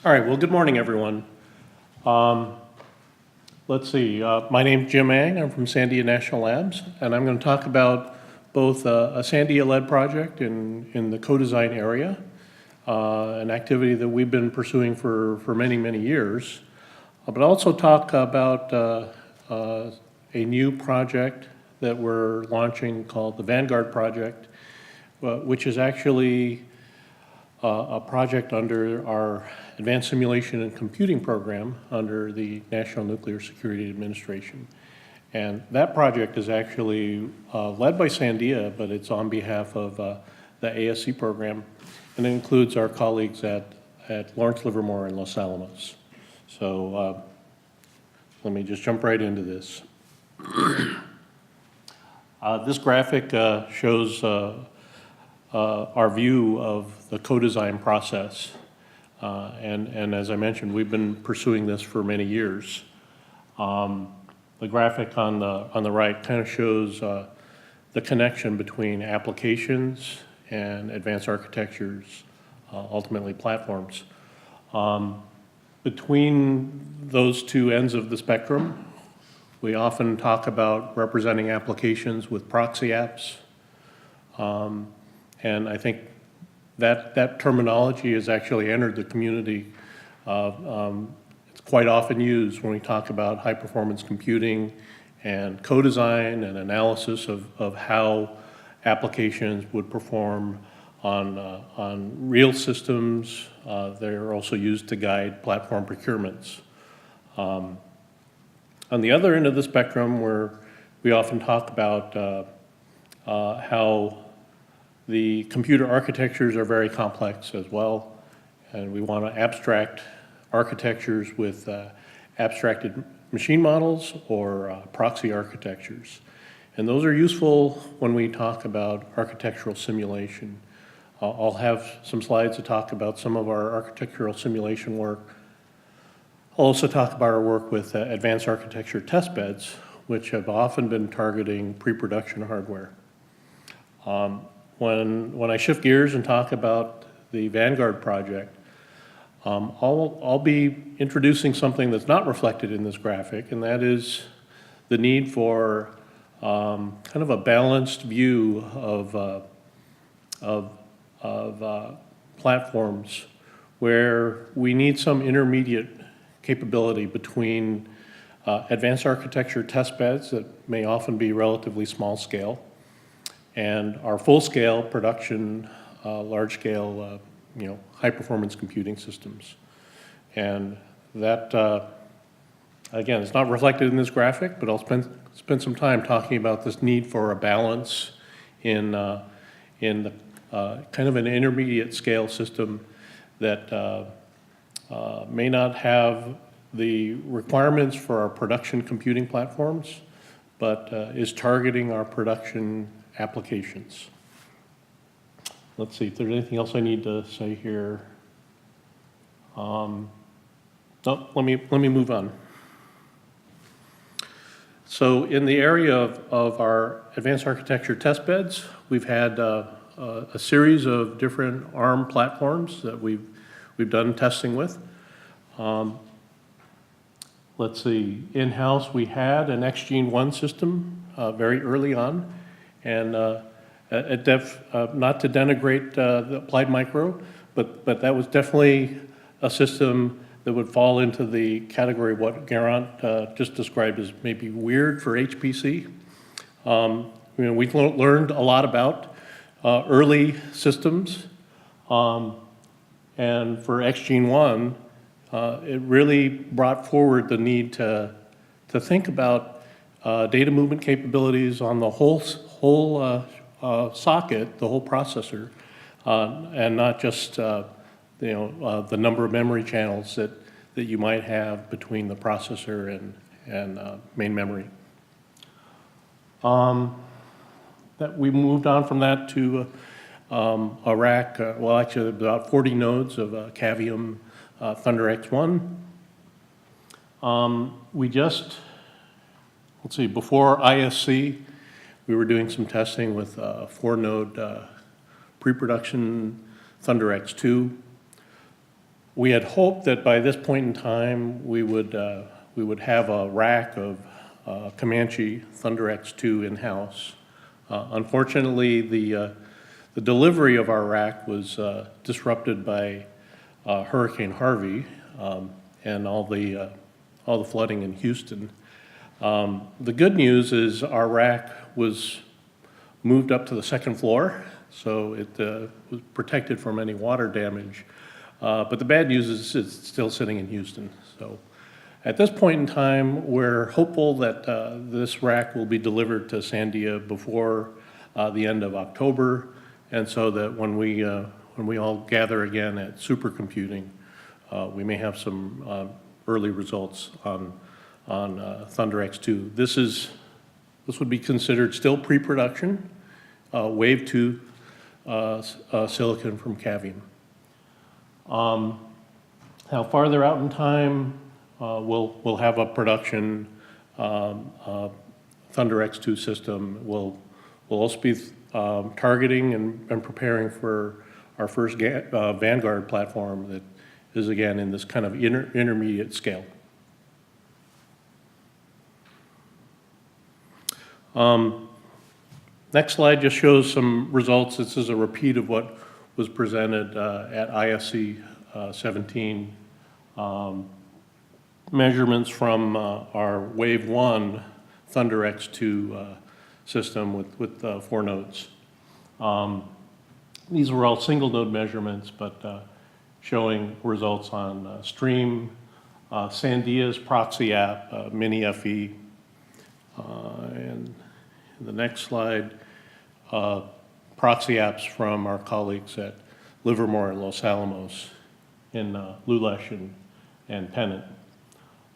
All right, well, good morning, everyone. Let's see, my name's Jim Ang. I'm from Sandia National Labs, and I'm going to talk about both a Sandia-led project in the co-design area, an activity that we've been pursuing for many, many years, but also talk about a new project that we're launching called the Vanguard Project, which is actually a project under our Advanced Simulation and Computing Program under the National Nuclear Security Administration. And that project is actually led by Sandia, but it's on behalf of the ASC program, and it includes our colleagues at Lawrence Livermore and Los Alamos. So let me just jump right into this. This graphic shows our view of the co-design process. And as I mentioned, we've been pursuing this for many years. The graphic on the right kind of shows the connection between applications and advanced architectures, ultimately platforms. Between those two ends of the spectrum, we often talk about representing applications with proxy apps. And I think that terminology has actually entered the community. It's quite often used when we talk about high-performance computing and co-design and analysis of how applications would perform on real systems. They're also used to guide platform procurements. On the other end of the spectrum, where we often talk about how the computer architectures are very complex as well, and we want to abstract architectures with abstracted machine models or proxy architectures. And those are useful when we talk about architectural simulation. I'll have some slides to talk about some of our architectural simulation work. I'll also talk about our work with advanced architecture testbeds, which have often been targeting pre-production hardware. When I shift gears and talk about the Vanguard project, I'll be introducing something that's not reflected in this graphic, and that is the need for kind of a balanced view of platforms where we need some intermediate capability between advanced architecture test beds that may often be relatively small scale and our full-scale production, large-scale, high-performance computing systems. And that, again, it's not reflected in this graphic, but I'll spend some time talking about this need for a balance in the kind of an intermediate scale system that may not have the requirements for our production computing platforms, but is targeting our production applications. Let's see if there's anything else I need to say here. No, let me move on. So in the area of our advanced architecture test beds, we've had a series of different ARM platforms that we've done testing with. Let's see, in-house we had an XGene-1 system very early on, and not to denigrate the Applied Micro, but that was definitely a system that would fall into the category of what Garant just described as maybe weird for HPC. We learned a lot about early systems, and for XGene-1, it really brought forward the need to think about data movement capabilities on the whole socket, the whole processor, and not just the number of memory channels that you might have between the processor and main memory. That we moved on from that to a rack, well, actually about 40 nodes of Cavium Thunder X1. We just, let's see, before ISC, we were doing some testing with 4-node pre-production Thunder X2. We had hoped that by this point in time, we would have a rack of Comanche ThunderX2 in-house. Unfortunately, the delivery of our rack was disrupted by Hurricane Harvey and all the flooding in Houston. The good news is our rack was moved up to the second floor, so it was protected from any water damage. But the bad news is it's still sitting in Houston. So at this point in time, we're hopeful that this rack will be delivered to Sandia before the end of October, and so that when we all gather again at supercomputing, we may have some early results on ThunderX2. This would be considered still pre-production, Wave 2 silicon from Cavium. Now farther out in time, we'll have a production ThunderX2 system. We'll also be targeting and preparing for our first Vanguard platform that is again in this kind of intermediate scale. Next slide just shows some results. This is a repeat of what was presented at ISC 17. Measurements from our Wave 1 ThunderX2 system with 4 nodes. These were all single node measurements, but showing results on Stream, Sandia's proxy app, Mini FE, and the next slide, proxy apps from our colleagues at Livermore and Los Alamos in Lulesh and Pennant.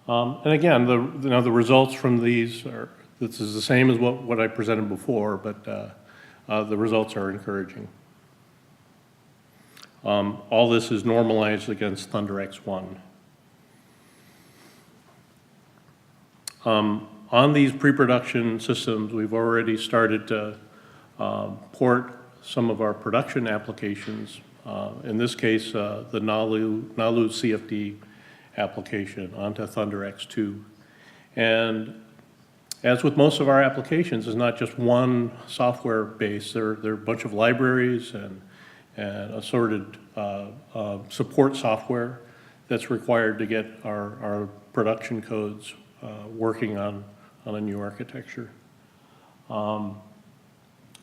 And again, the results from these this is the same as what I presented before, but the results are encouraging. All this is normalized against ThunderX1. On these pre-production systems, we've already started to port some of our production applications. In this case, the Nalu CFD application onto ThunderX2. And as with most of our applications, it's not just one software base. There are a bunch of libraries and assorted support software that's required to get our production codes working on a new architecture.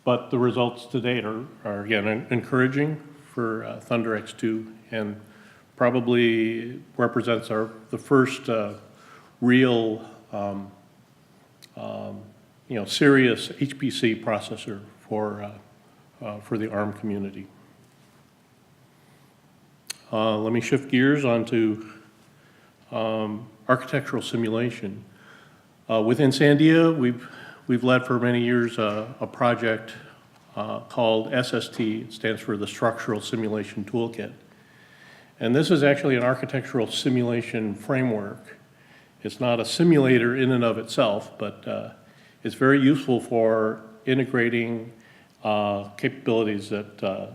But the results to date are again encouraging for ThunderX2 and probably represents the first real serious HPC processor for the ARM community. Let me shift gears onto architectural simulation. Within Sandia, we've led for many years a project called SST. It stands for the Structural Simulation Toolkit. And this is actually an architectural simulation framework. It's not a simulator in and of itself, but it's very useful for integrating capabilities that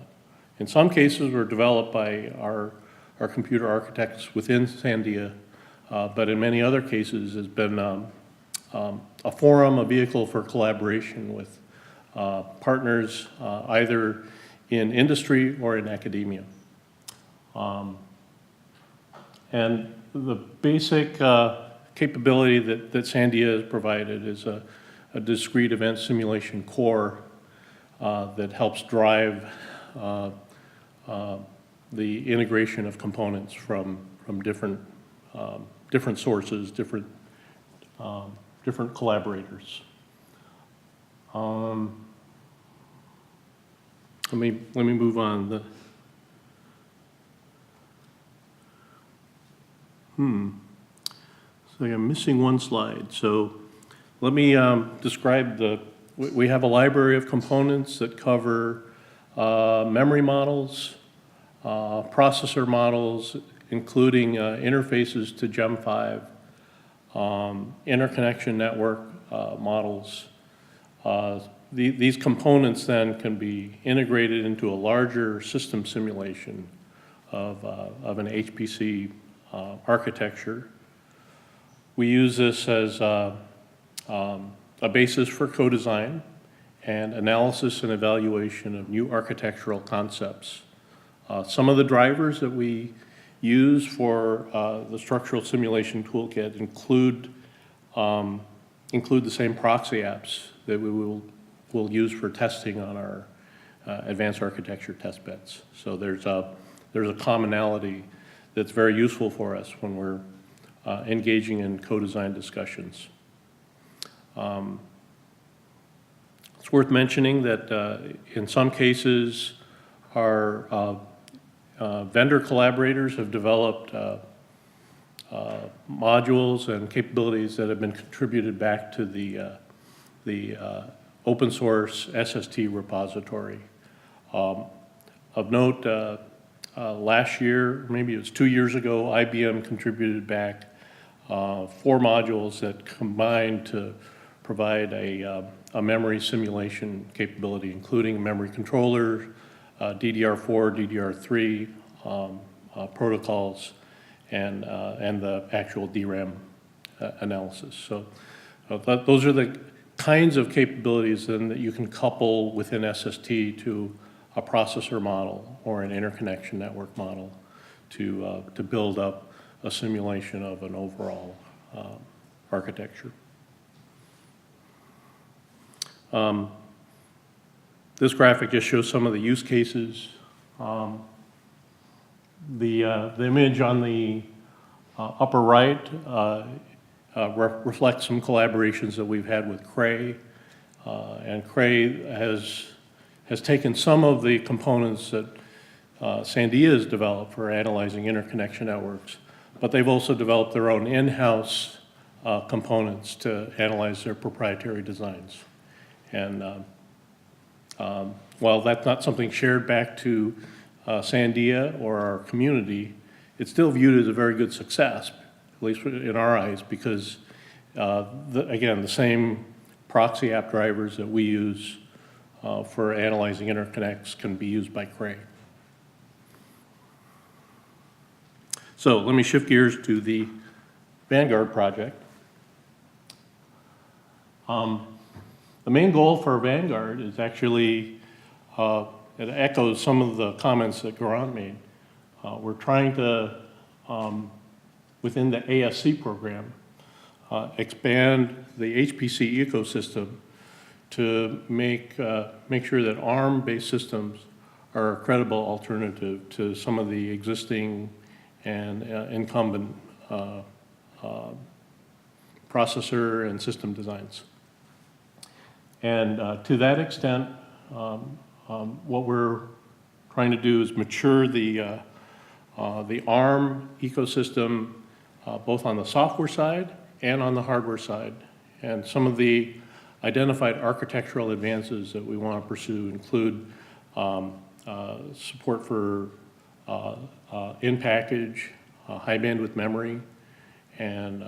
in some cases were developed by our computer architects within Sandia, but in many other cases has been a forum, a vehicle for collaboration with partners either in industry or in academia. And the basic capability that Sandia has provided is a discrete event simulation core that helps drive the integration of components from different sources, different collaborators. Let me move on. So I'm missing one slide. So let me describe we have a library of components that cover memory models, processor models, including interfaces to Gem5, interconnection network models. These components then can be integrated into a larger system simulation of an HPC architecture. We use this as a basis for co-design and analysis and evaluation of new architectural concepts. Some of the drivers that we use for the structural simulation toolkit include the same proxy apps that we will use for testing on our advanced architecture test beds. So there's a commonality that's very useful for us when we're engaging in co-design discussions. It's worth mentioning that in some cases, our vendor collaborators have developed modules and capabilities that have been contributed back to the open source SST repository. Of note, last year, maybe it was 2 years ago, IBM contributed back 4 modules that combined to provide a memory simulation capability, including memory controller, DDR4, DDR3 protocols, and the actual DRAM analysis. So those are the kinds of capabilities then that you can couple within SST to a processor model or an interconnection network model to build up a simulation of an overall architecture. This graphic just shows some of the use cases. The image on the upper right reflects some collaborations that we've had with Cray. And Cray has taken some of the components that Sandia has developed for analyzing interconnection networks, but they've also developed their own in-house components to analyze their proprietary designs. And while that's not something shared back to Sandia or our community, it's still viewed as a very good success, at least in our eyes, because again, the same proxy app drivers that we use for analyzing interconnects can be used by Cray. So let me shift gears to the Vanguard project. The main goal for Vanguard is actually, it echoes some of the comments that Gaurant made. We're trying to, within the ASC program, expand the HPC ecosystem to make sure that ARM-based systems are a credible alternative to some of the existing and incumbent processor and system designs. And to that extent, what we're trying to do is mature the ARM ecosystem both on the software side and on the hardware side. And some of the identified architectural advances that we want to pursue include support for in-package, high bandwidth memory, and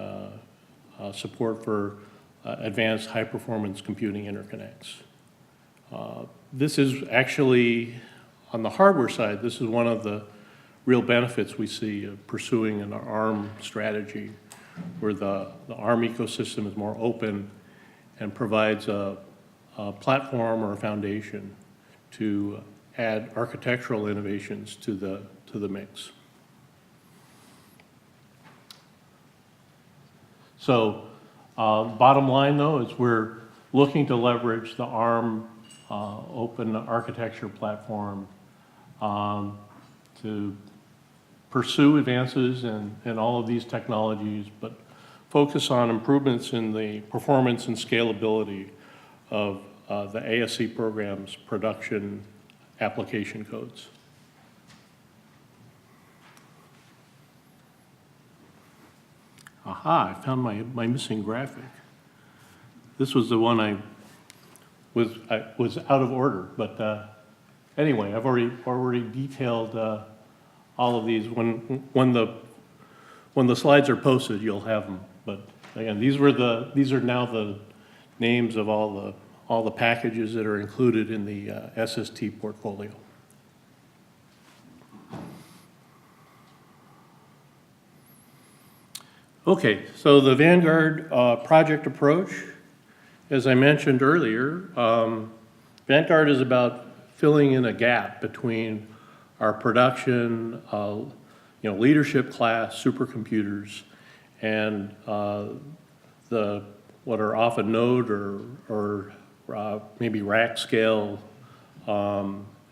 support for advanced high performance computing interconnects. This is actually, on the hardware side, this is one of the real benefits we see of pursuing an ARM strategy, where the ARM ecosystem is more open and provides a platform or a foundation to add architectural innovations to the mix. So bottom line, though, is we're looking to leverage the ARM open architecture platform to pursue advances in all of these technologies, but focus on improvements in the performance and scalability of the ASC program's production application codes. Aha, I found my missing graphic. This was the one I was out of order, but anyway, I've already detailed all of these. When the slides are posted, you'll have them. But again, these are now the names of all the packages that are included in the SST portfolio. Okay, so the Vanguard project approach, as I mentioned earlier, Vanguard is about filling in a gap between our production, leadership class supercomputers and what are often node or maybe rack scale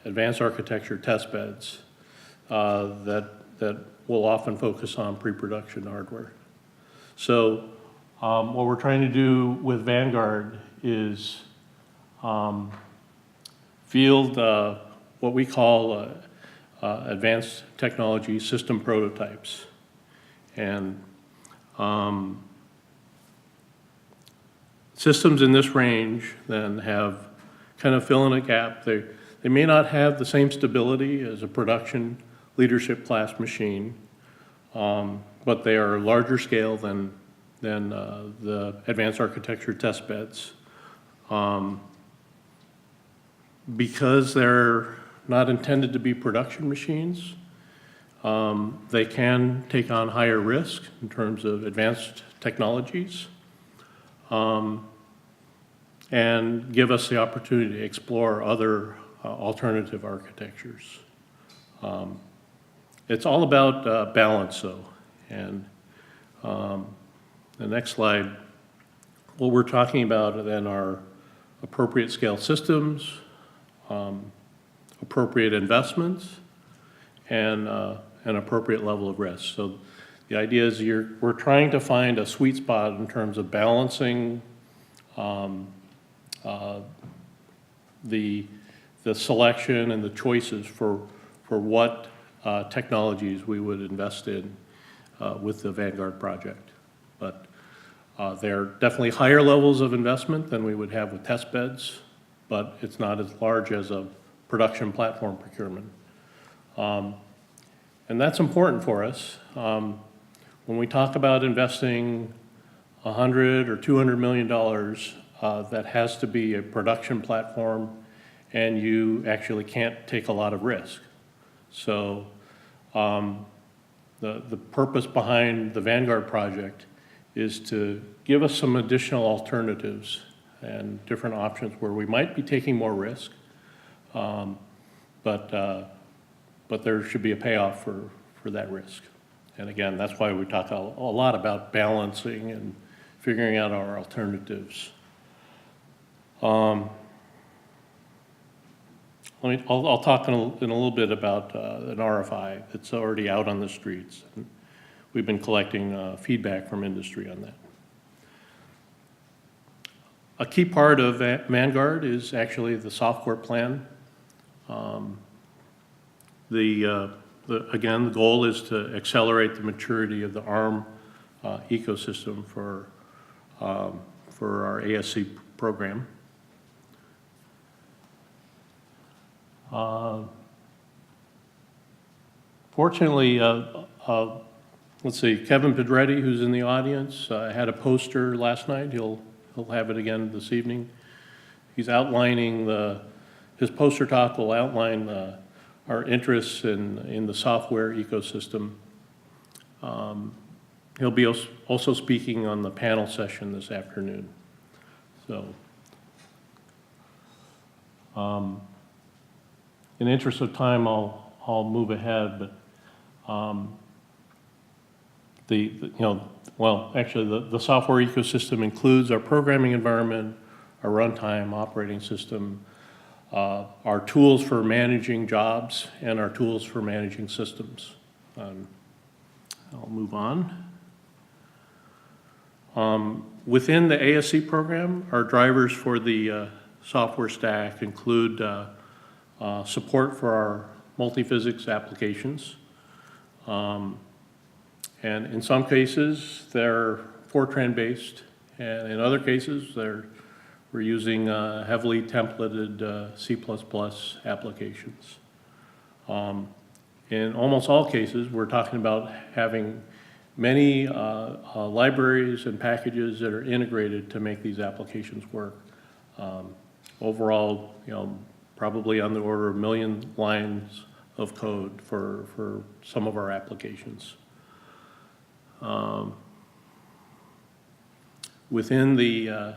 advanced architecture test beds that will often focus on pre-production hardware. So what we're trying to do with Vanguard is field what we call advanced technology system prototypes. And systems in this range then have kind of fill in a gap. They may not have the same stability as a production leadership class machine, but they are larger scale than the advanced architecture test beds. Because they're not intended to be production machines, they can take on higher risk in terms of advanced technologies, and give us the opportunity to explore other alternative architectures. It's all about balance, though. And the next slide, what we're talking about then are appropriate scale systems, appropriate investments, and an appropriate level of risk. So the idea is we're trying to find a sweet spot in terms of balancing the selection and the choices for what technologies we would invest in with the Vanguard project. But there are definitely higher levels of investment than we would have with test beds, but it's not as large as a production platform procurement. And that's important for us. When we talk about investing $100 or $200 million, that has to be a production platform, and you actually can't take a lot of risk. So the purpose behind the Vanguard project is to give us some additional alternatives and different options where we might be taking more risk, but there should be a payoff for that risk. And again, that's why we talk a lot about balancing and figuring out our alternatives. I'll talk in a little bit about an RFI that's already out on the streets. We've been collecting feedback from industry on that. A key part of Vanguard is actually the software plan. Again, the goal is to accelerate the maturity of the ARM ecosystem for our ASC program. Fortunately, let's see, Kevin Pedretti, who's in the audience, had a poster last night. He'll have it again this evening. He's outlining his poster talk will outline our interests in the software ecosystem. He'll be also speaking on the panel session this afternoon. So, in the interest of time, I'll move ahead, but the software ecosystem includes our programming environment, our runtime operating system, our tools for managing jobs, and our tools for managing systems. I'll move on. Within the ASC program, our drivers for the software stack include support for our multiphysics applications. And in some cases, they're Fortran-based, and in other cases, we're using heavily templated C++ applications. In almost all cases, we're talking about having many libraries and packages that are integrated to make these applications work. Overall, probably on the order of 1 million lines of code for some of our applications. within the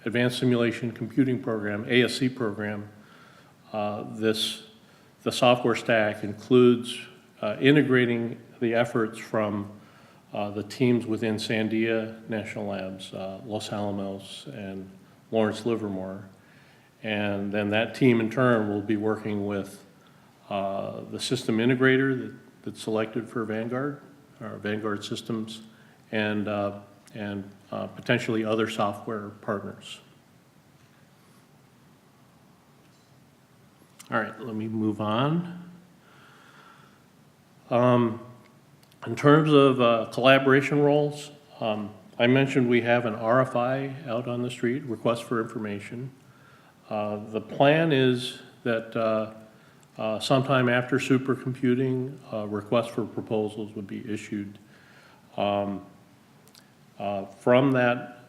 Advanced Simulation Computing Program, ASC program, the software stack includes integrating the efforts from the teams within Sandia National Labs, Los Alamos, and Lawrence Livermore. And then that team in turn will be working with the system integrator that's selected for Vanguard, or Vanguard systems, and potentially other software partners. All right, let me move on. In terms of collaboration roles, I mentioned we have an RFI out on the street, request for information. The plan is that sometime after supercomputing, request for proposals would be issued. From that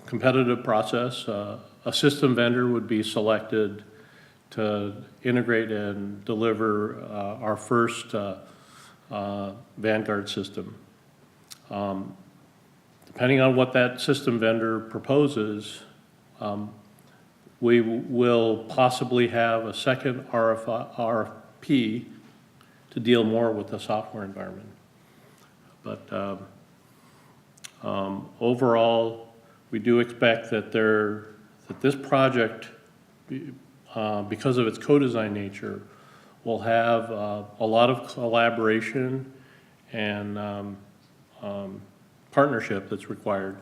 competitive process, a system vendor would be selected to integrate and deliver our first Vanguard system. Depending on what that system vendor proposes, we will possibly have a second RFP to deal more with the software environment. But overall, we do expect that this project, because of its co-design nature, will have a lot of collaboration and partnership that's required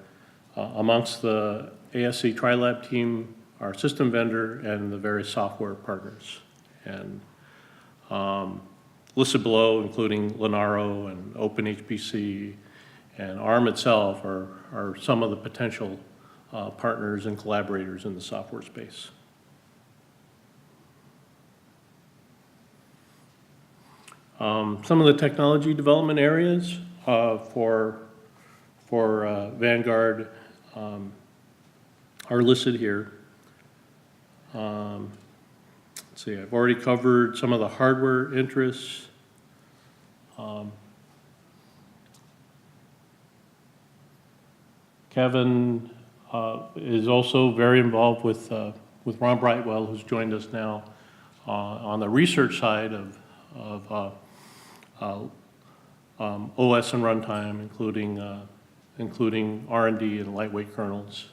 amongst the ASC TriLab team, our system vendor, and the various software partners. And listed below, including Linaro and OpenHPC and ARM itself, are some of the potential partners and collaborators in the software space. Some of the technology development areas for Vanguard are listed here. Let's see, I've already covered some of the hardware interests. Kevin is also very involved with Ron Brightwell, who's joined us now on the research side of OS and runtime, including R&D and lightweight kernels.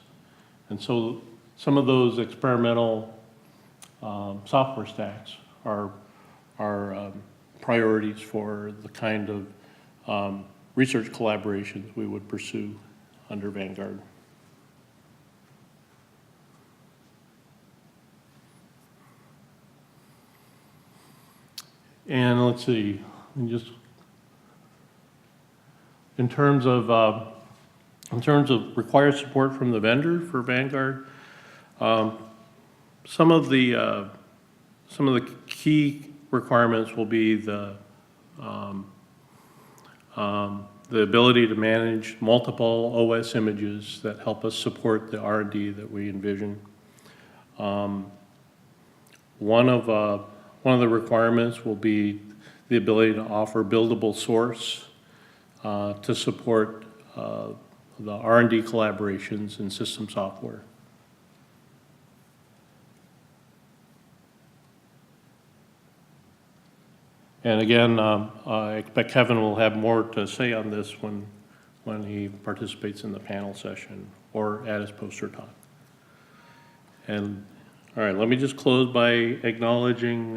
And so some of those experimental software stacks are priorities for the kind of research collaborations we would pursue under Vanguard. And let's see, just in terms of required support from the vendor for Vanguard, some of the key requirements will be the ability to manage multiple OS images that help us support the R&D that we envision. One of the requirements will be the ability to offer buildable source to support the R&D collaborations in system software. And again, I expect Kevin will have more to say on this when he participates in the panel session or at his poster talk. And all right, let me just close by acknowledging,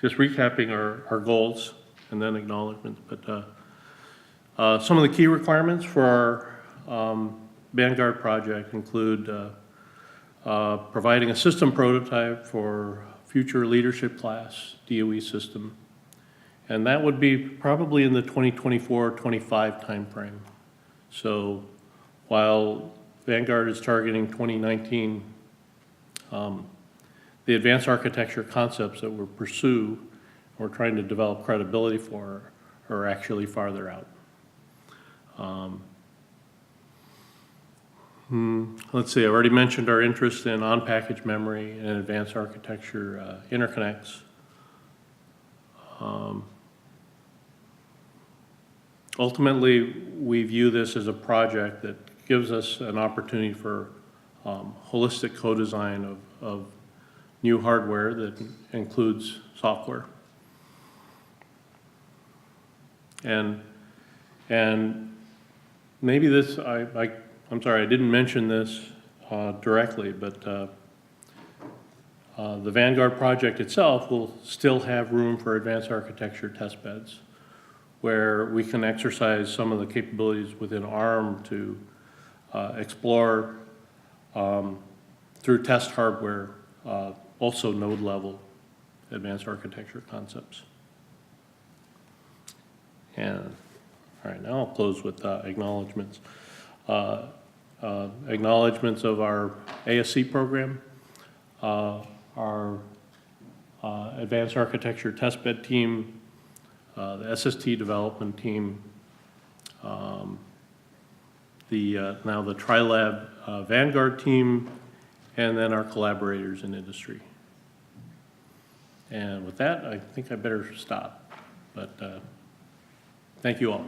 just recapping our goals and then acknowledgements. But some of the key requirements for our Vanguard project include providing a system prototype for future leadership class DOE system. And that would be probably in the 2024-25 timeframe. So while Vanguard is targeting 2019, the advanced architecture concepts that we're trying to develop credibility for are actually farther out. Let's see, I already mentioned our interest in on-package memory and advanced architecture interconnects. Ultimately, we view this as a project that gives us an opportunity for holistic co-design of new hardware that includes software. And maybe this, I'm sorry, I didn't mention this directly, but the Vanguard project itself will still have room for advanced architecture test beds, where we can exercise some of the capabilities within ARM to explore through test hardware, also node level advanced architecture concepts. And all right, now I'll close with acknowledgements. Acknowledgements of our ASC program, our advanced architecture testbed team, the SST development team, now the TriLab Vanguard team, and then our collaborators in industry. And with that, I think I better stop. But thank you all.